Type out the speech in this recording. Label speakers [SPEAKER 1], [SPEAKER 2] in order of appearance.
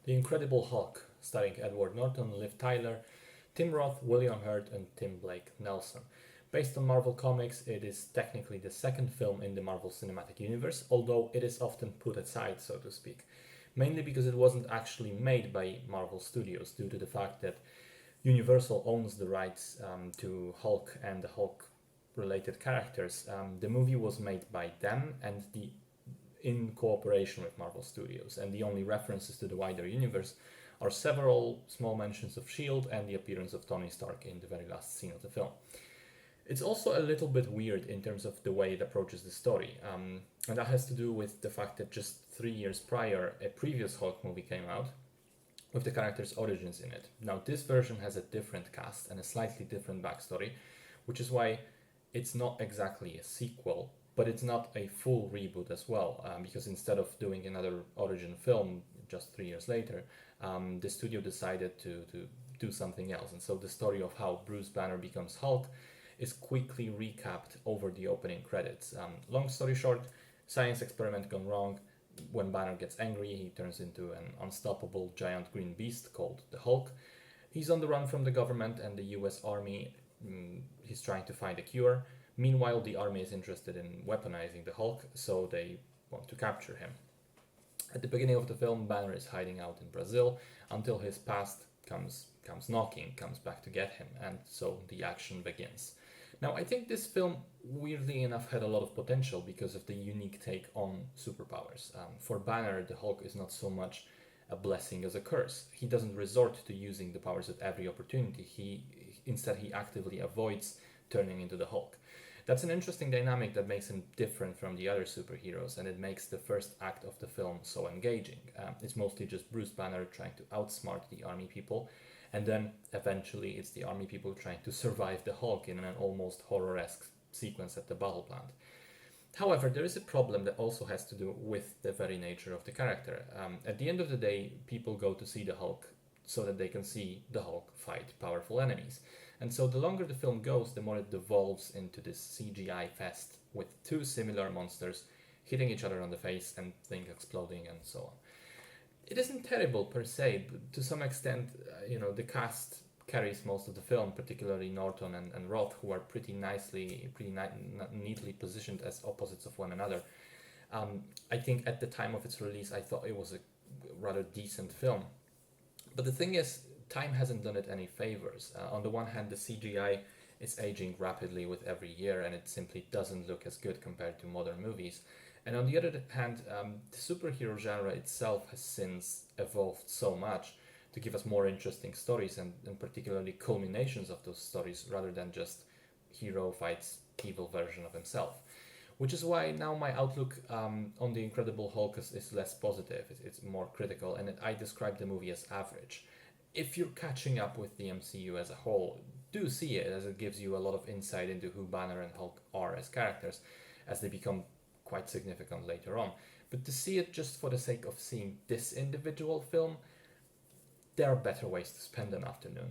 [SPEAKER 1] The Incredible Hulk, starring Edward Norton, Liv Tyler, Tim Roth, William Hurt, and Tim Blake Nelson. Based on Marvel Comics, it is technically the second film in the Marvel Cinematic Universe, although it is often put aside, so to speak. Mainly because it wasn't actually made by Marvel Studios, due to the fact that Universal owns the rights to Hulk and the Hulk related characters. The movie was made by them and in cooperation with Marvel Studios, and the only references to the wider universe are several small mentions of S.H.I.E.L.D. and the appearance of Tony Stark in the very last scene of the film. It's also a little bit weird in terms of the way it approaches the story, and that has to do with the fact that just 3 years prior, a previous Hulk movie came out with the character's origins in it. Now, this version has a different cast and a slightly different backstory, which is why it's not exactly a sequel, but it's not a full reboot as well, because instead of doing another origin film just 3 years later, the studio decided to do something else. And so the story of how Bruce Banner becomes Hulk is quickly recapped over the opening credits. Long story short, science experiment gone wrong. When Banner gets angry, he turns into an unstoppable giant green beast called the Hulk. He's on the run from the government and the US Army. He's trying to find a cure. Meanwhile, the army is interested in weaponizing the Hulk, so they want to capture him. At the beginning of the film, Banner is hiding out in Brazil until his past comes knocking, comes back to get him, and so the action begins. Now, I think this film, weirdly enough, had a lot of potential because of the unique take on superpowers. For Banner, the Hulk is not so much a blessing as a curse. He doesn't resort to using the powers at every opportunity. Instead, he actively avoids turning into the Hulk. That's an interesting dynamic that makes him different from the other superheroes, and it makes the first act of the film so engaging. It's mostly just Bruce Banner trying to outsmart the army people, and then eventually it's the army people trying to survive the Hulk in an almost horror-esque sequence at the battle plant. However, there is a problem that also has to do with the very nature of the character. At the end of the day, people go to see the Hulk so that they can see the Hulk fight powerful enemies. And so the longer the film goes, the more it devolves into this CGI fest with two similar monsters hitting each other on the face and things exploding and so on. It isn't terrible per se, but to some extent, the cast carries most of the film, particularly Norton and Roth, who are pretty neatly positioned as opposites of one another. I think at the time of its release, I thought it was a rather decent film. But the thing is, time hasn't done it any favors. On the one hand, the CGI is aging rapidly with every year, and it simply doesn't look as good compared to modern movies. And on the other hand, the superhero genre itself has since evolved so much to give us more interesting stories and particularly culminations of those stories rather than just hero fights evil version of himself. Which is why now my outlook on The Incredible Hulk is less positive, it's more critical, and I describe the movie as average. If you're catching up with the MCU as a whole, do see it, as it gives you a lot of insight into who Banner and Hulk are as characters, as they become quite significant later on. But to see it just for the sake of seeing this individual film, there are better ways to spend an afternoon.